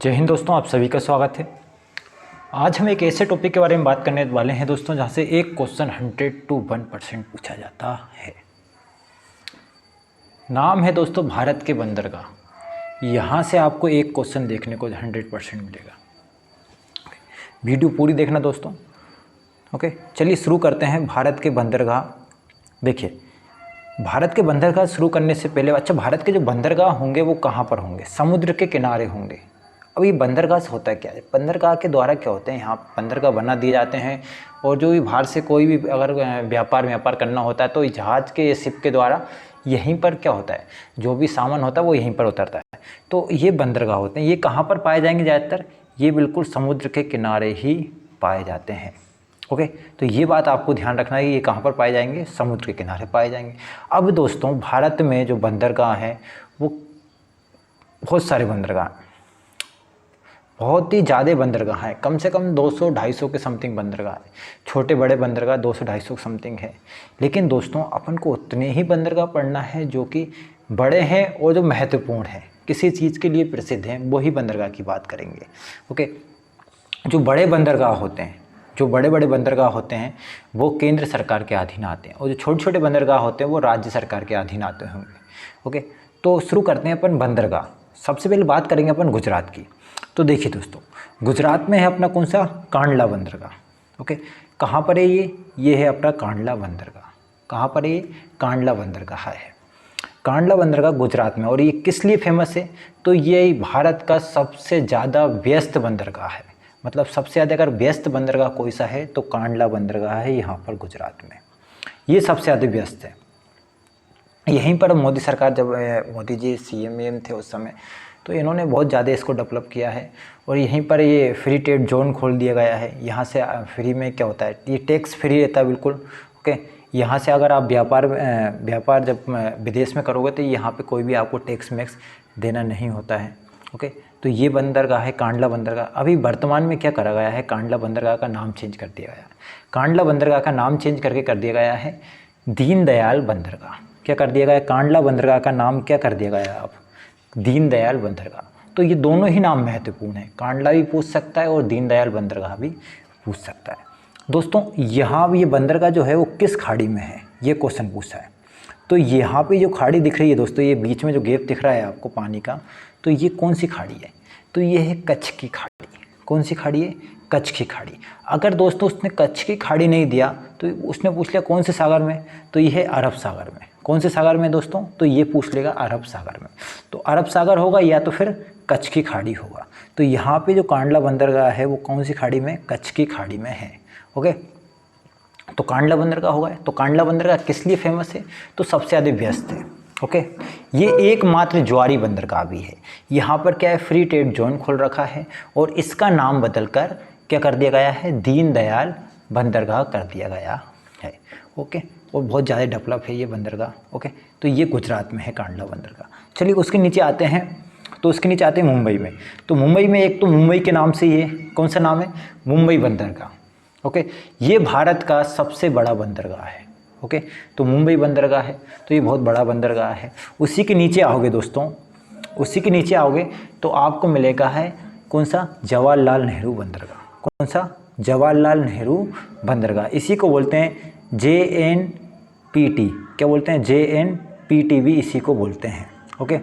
जय हिंद दोस्तों, आप सभी का स्वागत है। आज हम एक ऐसे टॉपिक के बारे में बात करने वाले हैं दोस्तों, जहाँ से एक क्वेश्चन 100 to 1% पूछा जाता है। नाम है दोस्तों भारत के बंदरगाह। यहाँ से आपको एक क्वेश्चन देखने को 100% मिलेगा। वीडियो पूरी देखना दोस्तों। ओके, चलिए शुरू करते हैं। भारत के बंदरगाह, देखिए भारत के बंदरगाह शुरू करने से पहले, अच्छा भारत के जो बंदरगाह होंगे वो कहाँ पर होंगे? समुद्र के किनारे होंगे। अब ये बंदरगाह से होता क्या है? बंदरगाह के द्वारा क्या होते हैं, यहाँ बंदरगाह बना दिए जाते हैं और जो भी बाहर से कोई भी अगर व्यापार करना होता है तो जहाज़ के शिप के द्वारा यहीं पर क्या होता है, जो भी सामान होता है वो यहीं पर उतरता है। तो ये बंदरगाह होते हैं। ये कहाँ पर पाए जाएंगे ज़्यादातर? ये बिल्कुल समुद्र के किनारे ही पाए जाते हैं। ओके, तो ये बात आपको ध्यान रखना है कि ये कहाँ पर पाए जाएंगे? समुद्र के किनारे पाए जाएंगे। अब दोस्तों भारत में जो बंदरगाह हैं वो बहुत सारे बंदरगाह हैं, बहुत ही ज़्यादा बंदरगाह हैं, कम से कम 200-250 के समथिंग बंदरगाह है। छोटे बड़े बंदरगाह 200-250 समथिंग है। लेकिन दोस्तों अपन को उतने ही बंदरगाह पढ़ना है जो कि बड़े हैं और जो महत्वपूर्ण हैं, किसी चीज़ के लिए प्रसिद्ध हैं, वही बंदरगाह की बात करेंगे। ओके, जो बड़े बंदरगाह होते हैं, जो बड़े बड़े बंदरगाह होते हैं वो केंद्र सरकार के अधीन आते हैं और जो छोटे छोटे बंदरगाह होते हैं वो राज्य सरकार के अधीन आते होंगे। ओके, तो शुरू करते हैं अपन बंदरगाह। सबसे पहले बात करेंगे अपन गुजरात की। तो देखिए दोस्तों, गुजरात में है अपना कौन सा? कांडला बंदरगाह। ओके, कहाँ पर है ये है अपना कांडला बंदरगाह। कहाँ पर है ये? कांडला बंदरगाह है। कांडला बंदरगाह गुजरात में। और ये किस लिए फेमस है? तो ये भारत का सबसे ज़्यादा व्यस्त बंदरगाह है। मतलब सबसे ज़्यादा अगर व्यस्त बंदरगाह कोई सा है तो कांडला बंदरगाह है यहाँ पर गुजरात में। ये सबसे ज़्यादा व्यस्त है। यहीं पर मोदी सरकार, जब मोदी जी CM थे उस समय, तो इन्होंने बहुत ज़्यादा इसको डेवलप किया है। और यहीं पर ये फ्री ट्रेड जोन खोल दिया गया है। यहाँ से फ्री में क्या होता है, ये टैक्स फ्री रहता है बिल्कुल। ओके, यहाँ से अगर आप व्यापार जब विदेश में करोगे तो यहाँ पे कोई भी आपको टैक्स मैक्स देना नहीं होता है। ओके, तो ये बंदरगाह है कांडला बंदरगाह। अभी वर्तमान में क्या करा गया है, कांडला बंदरगाह का नाम चेंज कर दिया गया है। कांडला बंदरगाह का नाम चेंज करके कर दिया गया है दीनदयाल बंदरगाह। क्या कर दिया गया? कांडला बंदरगाह का नाम क्या कर दिया गया अब? दीनदयाल बंदरगाह। तो ये दोनों ही नाम महत्वपूर्ण हैं। कांडला भी पूछ सकता है और दीनदयाल बंदरगाह भी पूछ सकता है। दोस्तों यहाँ ये बंदरगाह जो है वो किस खाड़ी में है, ये क्वेश्चन पूछा है। तो यहाँ पे जो खाड़ी दिख रही है दोस्तों, ये बीच में जो गैप दिख रहा है आपको पानी का, तो ये कौन सी खाड़ी है? तो ये है कच्छ की खाड़ी। कौन सी खाड़ी है? कच्छ की खाड़ी। अगर दोस्तों उसने कच्छ की खाड़ी नहीं दिया तो उसने पूछ लिया कौन से सागर में, तो ये है अरब सागर में। कौन से सागर में दोस्तों? तो ये पूछ लेगा अरब सागर में। तो अरब सागर होगा या तो फिर कच्छ की खाड़ी होगा। तो यहाँ पे जो कांडला बंदरगाह है वो कौन सी खाड़ी में? कच्छ की खाड़ी में है। ओके, तो कांडला बंदरगाह होगा। तो कांडला बंदरगाह किस लिए फेमस है? तो सबसे ज़्यादा व्यस्त है। ओके, ये एकमात्र ज्वारी बंदरगाह भी है। यहाँ पर क्या है, फ्री ट्रेड जोन खोल रखा है और इसका नाम बदलकर क्या कर दिया गया है? दीनदयाल बंदरगाह कर दिया गया है। ओके, और बहुत ज़्यादा डेवलप है ये बंदरगाह। ओके, तो ये गुजरात में है कांडला बंदरगाह। चलिए उसके नीचे आते हैं। तो उसके नीचे आते हैं मुंबई में। तो मुंबई में एक तो मुंबई के नाम से ये कौन सा नाम है? मुंबई बंदरगाह। ओके, ये भारत का सबसे बड़ा बंदरगाह है। ओके, तो मुंबई बंदरगाह है, तो ये बहुत बड़ा बंदरगाह है। उसी के नीचे आओगे दोस्तों, उसी के नीचे आओगे तो आपको मिलेगा है कौन सा? जवाहरलाल नेहरू बंदरगाह। कौन सा? जवाहरलाल नेहरू बंदरगाह। इसी को बोलते हैं JNPT। क्या बोलते हैं? JNPT भी इसी को बोलते हैं। ओके,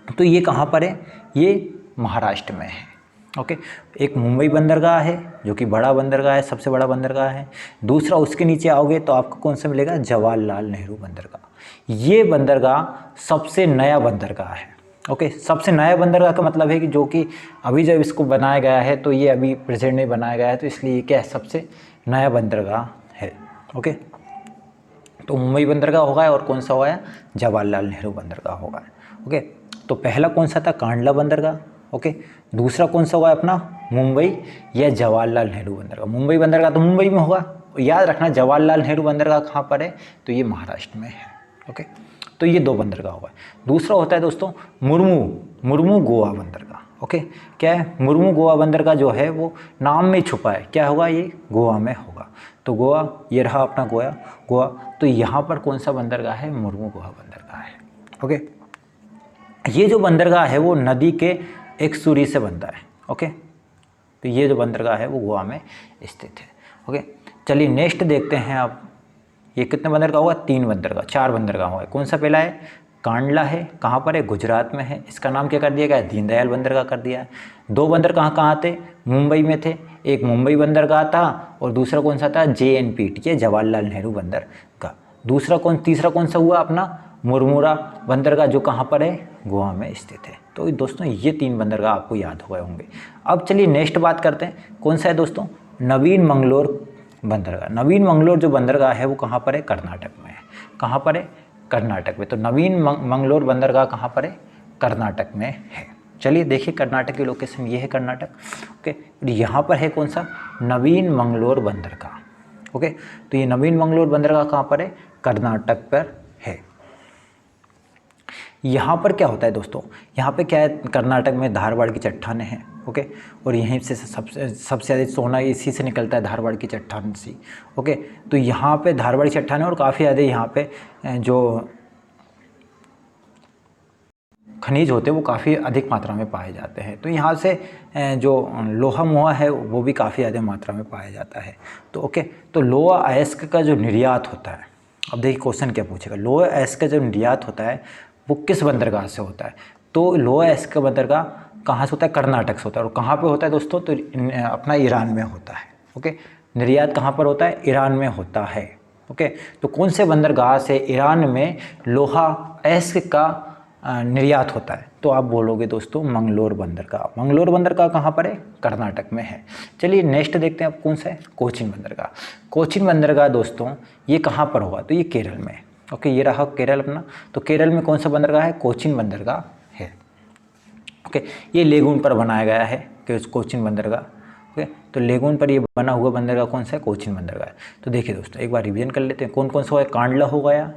तो ये कहाँ पर है? ये महाराष्ट्र में है। ओके, एक मुंबई बंदरगाह है जो कि बड़ा बंदरगाह है, सबसे बड़ा बंदरगाह है। दूसरा उसके नीचे आओगे तो आपको कौन सा मिलेगा? जवाहरलाल नेहरू बंदरगाह। ये बंदरगाह सबसे नया बंदरगाह है। ओके, सबसे नया बंदरगाह का मतलब है कि जो कि अभी जब इसको बनाया गया है तो ये अभी प्रेजेंट में बनाया गया है, तो इसलिए ये क्या है? सबसे नया बंदरगाह है। ओके, तो मुंबई बंदरगाह होगा और कौन सा होगा? जवाहरलाल नेहरू बंदरगाह होगा। ओके, तो पहला कौन सा था? कांडला बंदरगाह। ओके, दूसरा कौन सा होगा अपना? मुंबई या जवाहरलाल नेहरू बंदरगाह। मुंबई बंदरगाह तो मुंबई में होगा। याद रखना जवाहरलाल नेहरू बंदरगाह कहाँ पर है? तो ये महाराष्ट्र में है। ओके, तो ये दो बंदरगाह होगा। दूसरा होता है दोस्तों मुर्मू गोवा बंदरगाह। ओके, क्या है? मुर्मू गोवा बंदरगाह जो है वो नाम में छुपा है। क्या होगा? ये गोवा में होगा। तो गोवा, ये रहा अपना गोवा। तो यहाँ पर कौन सा बंदरगाह है? मुर्मू गोवा बंदरगाह है। ओके, ये जो बंदरगाह है वो नदी के एक सूरी से बनता है। ओके, तो ये जो बंदरगाह है वो गोवा में स्थित है। ओके, चलिए नेक्स्ट देखते हैं आप, ये कितने बंदरगाह हुआ, 3 बंदरगाह, 4 बंदरगाह हुआ है। कौन सा पहला है, कांडला है, कहाँ पर है, गुजरात में है, इसका नाम क्या कर दिया गया है, दीनदयाल बंदरगाह कर दिया है। 2 बंदर कहाँ थे, मुंबई में थे, एक मुंबई बंदरगाह था और दूसरा कौन सा था, JNPT, ये जवाहरलाल नेहरू बंदरगाह। तीसरा कौन सा हुआ अपना, मुरमुरा बंदरगाह, जो कहाँ पर है, गोवा में स्थित है। तो दोस्तों ये 3 बंदरगाह आपको याद हो गए होंगे। अब चलिए नेक्स्ट बात करते हैं, कौन सा है दोस्तों, नवीन मंगलोर बंदरगाह। नवीन मंगलोर जो बंदरगाह है वो कहाँ पर है, कर्नाटक में है। कहाँ पर है, कर्नाटक में। तो नवीन मंगलोर बंदरगाह कहाँ पर है, कर्नाटक में है। चलिए देखिए कर्नाटक की लोकेशन ये है, कर्नाटक। ओके, यहाँ पर है कौन सा, नवीन मंगलोर बंदरगाह। ओके, तो ये नवीन मंगलोर बंदरगाह कहाँ पर है, कर्नाटक पर है। यहाँ पर क्या होता है दोस्तों, यहाँ पे क्या है, कर्नाटक में धारवाड़ की चट्टानें हैं। ओके, और यहीं से सबसे ज़्यादा सोना इसी से निकलता है, धारवाड़ की चट्टान से। ओके, तो यहाँ पे धारवाड़ की चट्टानें और काफ़ी ज़्यादा यहाँ पे जो खनिज होते हैं वो काफ़ी अधिक मात्रा में पाए जाते हैं। तो यहाँ से जो लोहा मोहा है वो भी काफ़ी ज़्यादा मात्रा में पाया जाता है। तो ओके, तो लोहा अयस्क का जो निर्यात होता है, अब देखिए क्वेश्चन क्या पूछेगा, लोहा अयस्क का जो निर्यात होता है वो किस बंदरगाह से होता है। तो लोहा अयस्क का बंदरगाह कहाँ से होता है, कर्नाटक से होता है। और कहाँ पे होता है दोस्तों, तो अपना ईरान में होता है। ओके, निर्यात कहाँ पर होता है, ईरान में होता है। ओके, तो कौन से बंदरगाह से ईरान में लोहा अयस्क का निर्यात होता है, तो आप बोलोगे दोस्तों मंगलोर बंदरगाह। मंगलोर बंदरगाह कहाँ पर है, कर्नाटक में है। चलिए नेक्स्ट देखते हैं आप, कौन सा है, कोचीन बंदरगाह। कोचीन बंदरगाह दोस्तों ये कहाँ पर होगा, तो ये केरल में है। ओके, ये रहा केरल अपना। तो केरल में कौन सा बंदरगाह है, कोचीन बंदरगाह है। ओके, ये लेगून पर बनाया गया है कि कोचीन बंदरगाह। ओके, तो लेगून पर ये बना हुआ बंदरगाह कौन सा है, कोचीन बंदरगाह। तो देखिए दोस्तों एक बार रिवीजन कर लेते हैं, कौन कौन सा है, कांडला हो गया,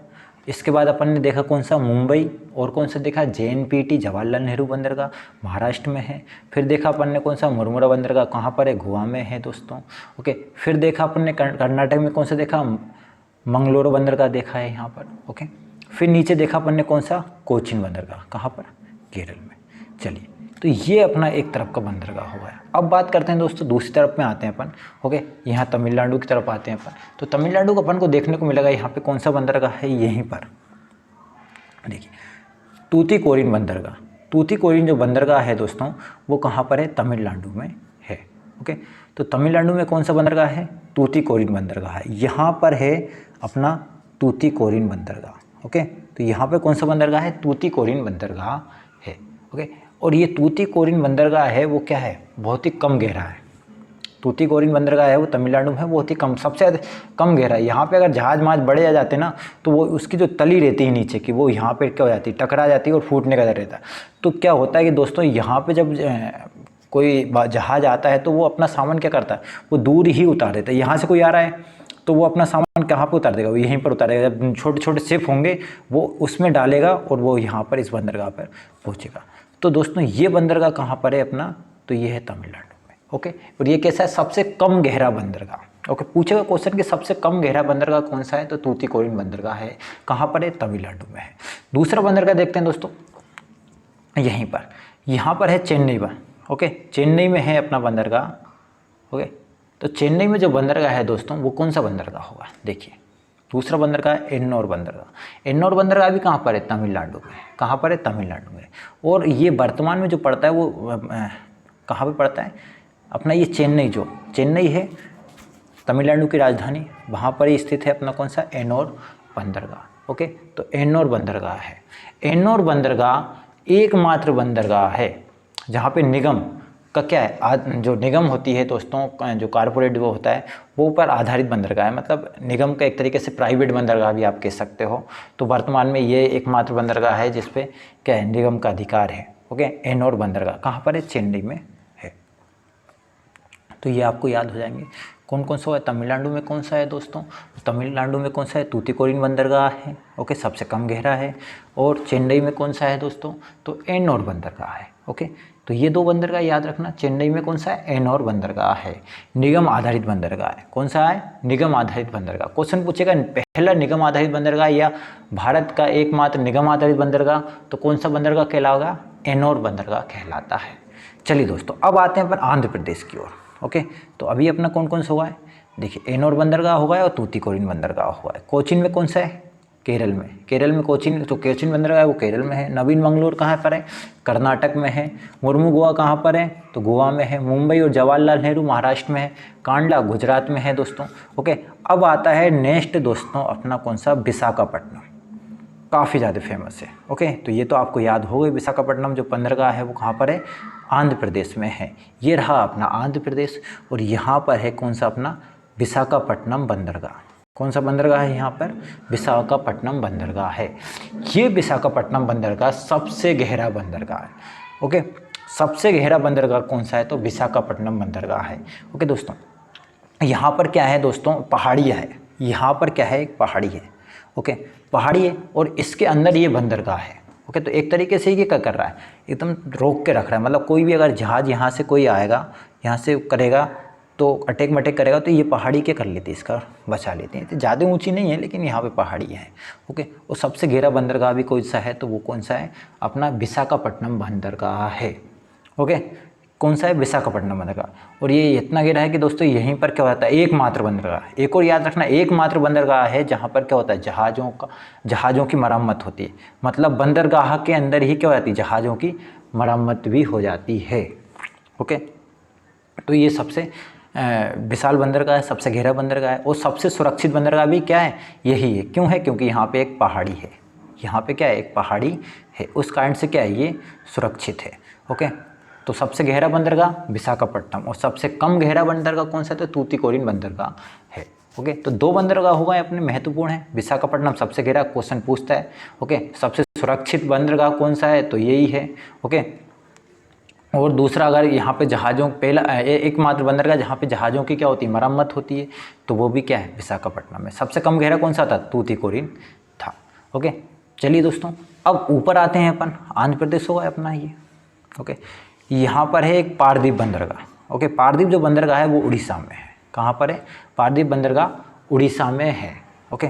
इसके बाद अपन ने देखा कौन सा, मुंबई, और कौन सा देखा, JNPT जवाहरलाल नेहरू बंदरगाह, महाराष्ट्र में है। फिर देखा अपन ने कौन सा, मुरमुरा बंदरगाह, कहाँ पर है, गोवा में है दोस्तों। ओके, फिर देखा अपन ने कर्नाटक में कौन सा देखा, मंगलोर बंदरगाह देखा है यहाँ पर। ओके, फिर नीचे देखा अपन ने कौन सा, कोचीन बंदरगाह, कहाँ पर, केरल में। चलिए, तो ये अपना एक तरफ का बंदरगाह हो गया। अब बात करते हैं दोस्तों दूसरी तरफ में आते हैं अपन। ओके, यहाँ तमिलनाडु की तरफ आते हैं अपन। तो तमिलनाडु को अपन को देखने को मिलेगा यहाँ पे कौन सा बंदरगाह है, यहीं पर देखिए तूतीकोरिन बंदरगाह। तूतीकोरिन जो बंदरगाह है दोस्तों वो कहाँ पर है, तमिलनाडु में है। ओके, तो तमिलनाडु में कौन सा बंदरगाह है, तूतीकोरिन बंदरगाह है। यहाँ पर है अपना तूतीकोरिन बंदरगाह। ओके, तो यहाँ पे कौन सा बंदरगाह है, तूतीकोरिन बंदरगाह है। ओके, और ये तूतीकोरिन बंदरगाह है वो क्या है, बहुत ही कम गहरा है। तूतीकोरिन बंदरगाह है वो तमिलनाडु में है, बहुत ही कम, सबसे ज़्यादा कम गहरा है। यहाँ पे अगर जहाज महाज बड़े आ जाते ना तो वो उसकी जो तली रहती है नीचे की, वो यहाँ पे क्या हो जाती है, टकरा जाती है और फूटने का डर रहता है। तो क्या होता है कि दोस्तों यहाँ पे जब कोई जहाज आता है तो वो अपना सामान क्या करता है, वो दूर ही उतार देता है। यहाँ से कोई आ रहा है तो वो अपना सामान कहाँ पे उतार देगा, वो यहीं पर उतारेगा। जब छोटे छोटे शिप होंगे वो उसमें डालेगा और वो यहाँ पर इस बंदरगाह पर पहुँचेगा। तो दोस्तों ये बंदरगाह कहाँ पर है अपना, तो ये है तमिलनाडु में। ओके, और ये कैसा है, सबसे कम गहरा बंदरगाह। ओके, पूछेगा क्वेश्चन कि सबसे कम गहरा बंदरगाह कौन सा है, तो तूतीकोरिन बंदरगाह है। कहाँ पर है, तमिलनाडु में है। दूसरा बंदरगाह देखते हैं दोस्तों, यहीं पर, यहाँ पर है चेन्नई में। ओके, चेन्नई में है अपना बंदरगाह। ओके, तो चेन्नई में जो बंदरगाह है दोस्तों वो कौन सा बंदरगाह होगा, देखिए दूसरा बंदरगाह है एन्नोर बंदरगाह। एन्नोर बंदरगाह भी कहाँ पर है, तमिलनाडु में। कहाँ पर है, तमिलनाडु में। और ये वर्तमान में जो पड़ता है वो कहाँ पे पड़ता है, अपना ये चेन्नई, जो चेन्नई है तमिलनाडु की राजधानी, वहाँ पर ही स्थित है अपना कौन सा, एन्नोर बंदरगाह। ओके, तो एन्नोर बंदरगाह है। एन्नोर बंदरगाह एकमात्र बंदरगाह है जहाँ पे निगम का क्या है, जो निगम होती है दोस्तों, जो कारपोरेट वो होता है वो पर आधारित बंदरगाह है। मतलब निगम का एक तरीके से प्राइवेट बंदरगाह भी आप कह सकते हो। तो वर्तमान में ये एकमात्र बंदरगाह है जिस पे क्या है, निगम का अधिकार है। ओके, एन्नोर बंदरगाह कहाँ पर है, चेन्नई में है। तो ये आपको याद हो जाएंगे कौन कौन सा है। तमिलनाडु में कौन सा है दोस्तों, तमिलनाडु में कौन सा है, तूतीकोरिन बंदरगाह है। ओके, सबसे कम गहरा है। और चेन्नई में कौन सा है दोस्तों, तो एन्नोर बंदरगाह है। ओके, तो ये दो बंदरगाह याद रखना। चेन्नई में कौन सा है, एन्नोर बंदरगाह है। निगम आधारित बंदरगाह है। कौन सा है, निगम आधारित बंदरगाह। क्वेश्चन पूछेगा पहला निगम आधारित बंदरगाह या भारत का एकमात्र निगम आधारित बंदरगाह, तो कौन सा बंदरगाह कहलाएगा, एन्नोर बंदरगाह कहलाता है। चलिए दोस्तों, अब आते हैं अपन आंध्र प्रदेश की ओर। ओके, तो अभी अपना कौन कौन सा हुआ है, देखिए एनोर बंदरगाह हुआ है और तूतीकोरिन बंदरगाह हुआ है। कोचीन में कौन सा है, केरल में। केरल में कोचीन, तो कोचीन बंदरगाह है वो केरल में है। नवीन मंगलोर कहाँ पर है, कर्नाटक में है। मुर्मुगुआ कहाँ पर है, तो गोवा में है। मुंबई और जवाहरलाल नेहरू महाराष्ट्र में है। कांडला गुजरात में है दोस्तों। ओके, अब आता है नेक्स्ट दोस्तों अपना कौन सा, विशाखापट्टनम, काफ़ी ज़्यादा फेमस है। ओके, तो ये तो आपको याद हो गई, विशाखापट्टनम जो बंदरगाह है वो कहाँ पर है, आंध्र प्रदेश में है। ये रहा अपना आंध्र प्रदेश, और यहाँ पर है कौन सा अपना, विशाखापट्टनम बंदरगाह। कौन सा बंदरगाह है यहाँ पर, विशाखापट्टनम बंदरगाह है। ये विशाखापट्टनम बंदरगाह सबसे गहरा बंदरगाह है। ओके, सबसे गहरा बंदरगाह कौन सा है, तो विशाखापट्टनम बंदरगाह है। ओके दोस्तों, यहाँ पर क्या है दोस्तों, पहाड़ियाँ है। यहाँ पर क्या है, एक पहाड़ी है। ओके, पहाड़ी है और इसके अंदर ये बंदरगाह है। ओके, तो एक तरीके से ये क्या कर रहा है, एकदम रोक के रख रहा है। मतलब कोई भी अगर जहाज़ यहाँ से कोई आएगा, यहाँ से करेगा तो अटैक मटैक करेगा, तो ये पहाड़ी क्या कर लेती है, इसका बचा लेती है। तो ज़्यादा ऊंची नहीं है लेकिन यहाँ पे पहाड़ी है। ओके, और सबसे गहरा बंदरगाह भी कौन सा है, तो वो कौन सा है, अपना विशाखापट्टनम बंदरगाह है। ओके, कौन सा है, विशाखापट्टनम बंदरगाह। और ये इतना गहरा है कि दोस्तों यहीं पर क्या होता है, एकमात्र बंदरगाह, एक और याद रखना, एकमात्र बंदरगाह है जहाँ पर क्या होता है, जहाज़ों की मरम्मत होती है। मतलब बंदरगाह के अंदर ही क्या हो जाती है, जहाज़ों की मरम्मत भी हो जाती है। ओके, तो ये सबसे विशाल बंदरगाह है, सबसे गहरा बंदरगाह है, और सबसे सुरक्षित बंदरगाह भी क्या है, यही है। क्यों है, क्योंकि यहाँ पे एक पहाड़ी है। यहाँ पे क्या है, एक पहाड़ी है, उस कारण से क्या है, ये सुरक्षित है। ओके, तो सबसे गहरा बंदरगाह विशाखापट्टनम, और सबसे कम गहरा बंदरगाह कौन सा है, तो तूतीकोरिन बंदरगाह है। ओके, तो 2 बंदरगाह हो गए अपने महत्वपूर्ण है। विशाखापट्टनम सबसे गहरा, क्वेश्चन पूछता है। ओके, सबसे सुरक्षित बंदरगाह कौन सा है, तो यही है। ओके, और दूसरा अगर यहाँ पे जहाज़ों, पहला एकमात्र बंदरगाह जहाँ पे जहाज़ों की क्या होती है, मरम्मत होती है, तो वो भी क्या है, विशाखापट्टनम में। सबसे कम गहरा कौन सा था, तूतीकोरिन था। ओके, चलिए दोस्तों, अब ऊपर आते हैं अपन, आंध्र प्रदेश होगा अपना ये। ओके, यहाँ पर है एक पारदीप बंदरगाह। ओके, पारदीप जो बंदरगाह है वो उड़ीसा में है। कहाँ पर है, पारदीप बंदरगाह उड़ीसा में है। ओके,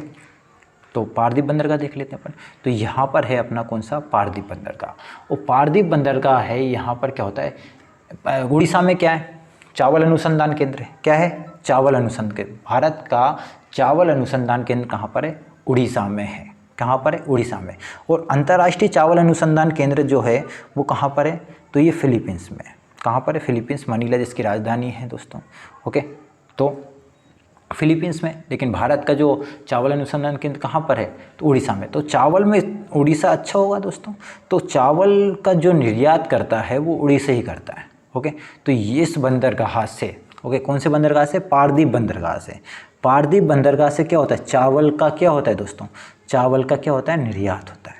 तो पारदीप बंदरगाह देख लेते हैं अपन। तो यहाँ पर है अपना कौन सा, पारदीप बंदरगाह। और पारदीप बंदरगाह है, यहाँ पर क्या होता है, उड़ीसा में क्या है, चावल अनुसंधान केंद्र है। क्या है, चावल अनुसंधान केंद्र। भारत का चावल अनुसंधान केंद्र कहाँ पर है, उड़ीसा में है। कहाँ पर है, उड़ीसा में। और अंतर्राष्ट्रीय चावल अनुसंधान केंद्र जो है वो कहाँ पर है, तो ये फिलीपींस में है। कहाँ पर है, फिलीपींस, मनीला जिसकी राजधानी है दोस्तों। ओके, तो फिलीपींस में। लेकिन भारत का जो चावल अनुसंधान केंद्र कहाँ पर है, तो उड़ीसा में। तो चावल में उड़ीसा अच्छा होगा दोस्तों। तो चावल का जो निर्यात करता है वो उड़ीसा ही करता है। ओके, तो ये इस बंदरगाह से, ओके, कौन से बंदरगाह से, पारदीप बंदरगाह से। पारदीप बंदरगाह से क्या होता है, चावल का क्या होता है दोस्तों, चावल का क्या होता है, निर्यात होता है।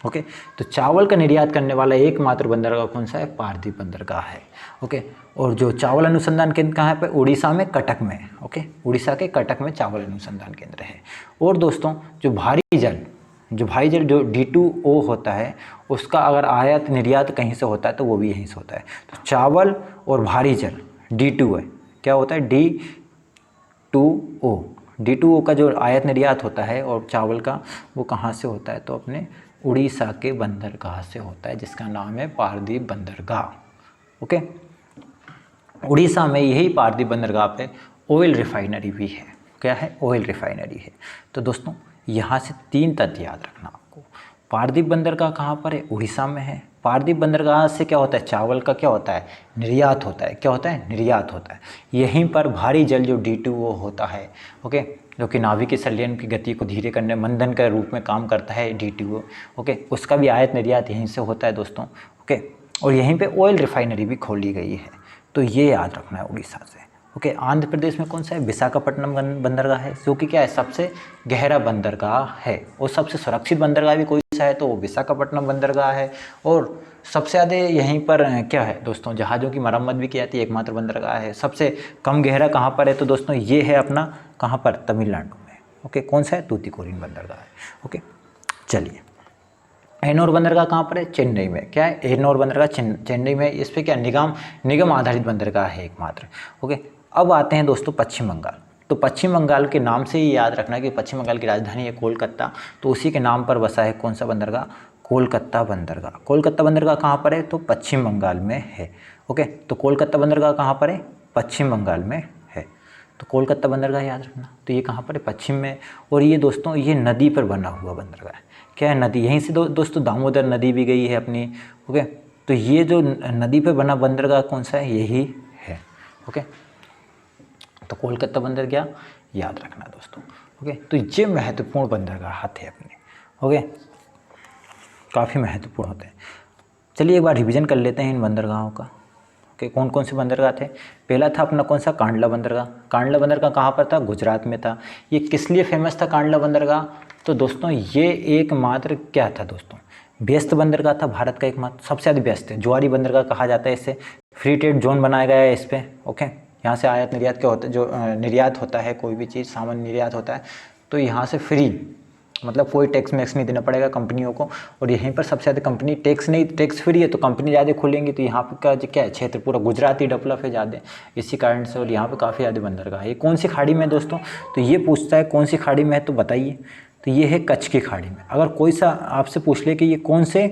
ओके, तो चावल का निर्यात करने वाला एकमात्र बंदरगाह कौन सा है, पारदीप बंदरगाह है। ओके, और जो चावल अनुसंधान केंद्र कहाँ पे, उड़ीसा में, कटक में। ओके, उड़ीसा के कटक में चावल अनुसंधान केंद्र है। और दोस्तों जो भारी जल जो D2O होता है, उसका अगर आयात निर्यात कहीं से होता है तो वो भी यहीं से होता है। तो चावल और भारी जल D2 है, क्या होता है, D2O का जो आयात निर्यात होता है और चावल का, वो कहाँ से होता है, तो अपने उड़ीसा के बंदरगाह से होता है, जिसका नाम है पारदीप बंदरगाह। ओके, उड़ीसा में यही पारदीप बंदरगाह पे ऑयल रिफाइनरी भी है। क्या है, ऑयल रिफाइनरी है। तो दोस्तों यहाँ से 3 तथ्य याद रखना आपको। पारदीप बंदरगाह कहाँ पर है, उड़ीसा में है। पारदीप बंदरगाह से क्या होता है, चावल का क्या होता है, निर्यात होता है। क्या होता है, निर्यात होता है। यहीं पर भारी जल जो D2O होता है, ओके, जो कि नाभिकीय संलयन की गति को धीरे करने, मंदन के रूप में काम करता है D2O। ओके, उसका भी आयात निर्यात यहीं से होता है दोस्तों। ओके, और यहीं पे ऑयल रिफाइनरी भी खोली गई है। तो ये याद रखना है उड़ीसा से। ओके, आंध्र प्रदेश में कौन सा है, विशाखापट्टनम बंदरगाह है, जो कि क्या है, सबसे गहरा बंदरगाह है। और सबसे सुरक्षित बंदरगाह भी कोई सा है, तो वो विशाखापट्टनम बंदरगाह है। और सबसे ज़्यादा यहीं पर क्या है दोस्तों, जहाज़ों की मरम्मत भी की जाती है, एकमात्र बंदरगाह है। सबसे कम गहरा कहाँ पर है, तो दोस्तों ये है अपना, कहाँ पर, तमिलनाडु में। ओके, कौन सा है, तूतीकोरिन बंदरगाह है। ओके, चलिए, एनोर बंदरगाह कहाँ पर है, चेन्नई में। क्या है, एनोर बंदरगाह चेन्नई में। इस पर क्या, निगम आधारित बंदरगाह है एकमात्र। ओके, अब आते हैं दोस्तों पश्चिम बंगाल। तो पश्चिम बंगाल के नाम से ही याद रखना कि पश्चिम बंगाल की राजधानी है कोलकाता, तो उसी के नाम पर बसा है कौन सा बंदरगाह, कोलकाता बंदरगाह। कोलकाता बंदरगाह कहाँ पर है? तो पश्चिम बंगाल में है। ओके, तो कोलकाता बंदरगाह कहाँ पर है? पश्चिम बंगाल में है। तो कोलकाता बंदरगाह याद रखना। तो ये कहाँ पर है? पश्चिम में। और ये दोस्तों ये नदी पर बना हुआ बंदरगाह है। क्या है? नदी। यहीं से दोस्तों दामोदर नदी भी गई है अपनी। ओके, तो ये जो नदी पर बना बंदरगाह कौन सा है? यही है। ओके, तो कोलकाता बंदरगाह याद रखना दोस्तों। ओके, तो ये महत्वपूर्ण बंदरगाह थे अपने। ओके, काफ़ी महत्वपूर्ण होते हैं। चलिए एक बार रिवीजन कर लेते हैं इन बंदरगाहों का। ओके, कौन कौन से बंदरगाह थे? पहला था अपना कौन सा? कांडला बंदरगाह। कांडला बंदरगाह कहाँ पर था? गुजरात में था। ये किस लिए फेमस था कांडला बंदरगाह? तो दोस्तों ये एकमात्र क्या था दोस्तों? व्यस्त बंदरगाह था, भारत का एकमात्र, सबसे ज़्यादा व्यस्त है। जुआरी बंदरगाह कहा जाता है इसे। फ्री ट्रेड जोन बनाया गया है इस पर। ओके, यहाँ से आयात निर्यात क्या होता है? जो निर्यात होता है, कोई भी चीज़ सामान निर्यात होता है तो यहाँ से फ्री, मतलब कोई टैक्स मैक्स नहीं देना पड़ेगा कंपनियों को। और यहीं पर सबसे ज़्यादा कंपनी टैक्स फ्री है तो कंपनी ज़्यादा खुलेंगी। तो यहाँ पर का क्या है? क्षेत्र पूरा गुजरात ही डेवलप है ज़्यादा, इसी कारण से। और यहाँ पे काफ़ी ज़्यादा बंदरगाह है। ये कौन सी खाड़ी में है दोस्तों? तो ये पूछता है कौन सी खाड़ी में है तो बताइए। तो ये है कच्छ की खाड़ी में। अगर कोई सा आपसे पूछ ले कि ये कौन से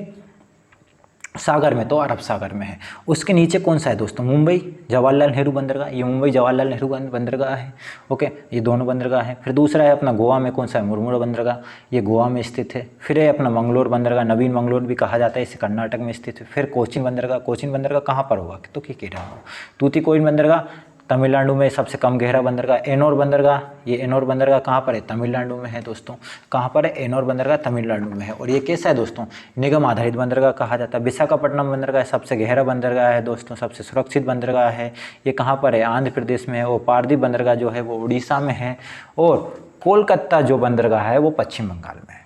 सागर में, तो अरब सागर में है। उसके नीचे कौन सा है दोस्तों? मुंबई जवाहरलाल नेहरू बंदरगाह। ये मुंबई जवाहरलाल नेहरू बंदरगाह है। ओके, ये दोनों बंदरगाह हैं। फिर दूसरा है अपना गोवा में, कौन सा है? मुर्मुरा बंदरगाह। ये गोवा में स्थित है। फिर है अपना मंगलोर बंदरगाह, नवीन मंगलोर भी कहा जाता है, इसे कर्नाटक में स्थित है। फिर कोचीन बंदरगाह। कोचीन बंदरगाह कहाँ पर होगा? तो केरला में। तूतीकोरिन बंदरगाह तमिलनाडु में सबसे कम गहरा बंदरगाह। एनोर बंदरगाह, ये एनोर बंदरगाह कहाँ पर है? तमिलनाडु में है दोस्तों। कहाँ पर है? एनोर बंदरगाह तमिलनाडु में है। और ये कैसा है दोस्तों? निगम आधारित बंदरगाह कहा जाता है। विशाखापट्टनम बंदरगाह सबसे गहरा बंदरगाह है दोस्तों, सबसे सुरक्षित बंदरगाह है। ये कहाँ पर है? आंध्र प्रदेश में है। और पारदीप बंदरगाह जो है वो उड़ीसा में है। और कोलकाता जो बंदरगाह है वो पश्चिम बंगाल में है।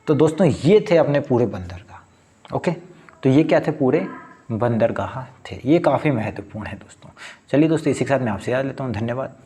तो दोस्तों ये थे अपने पूरे बंदरगाह। ओके, तो ये क्या थे? पूरे बंदरगाह थे। ये काफ़ी महत्वपूर्ण है दोस्तों। चलिए दोस्तों, इसी के साथ मैं आपसे याद लेता हूँ। धन्यवाद।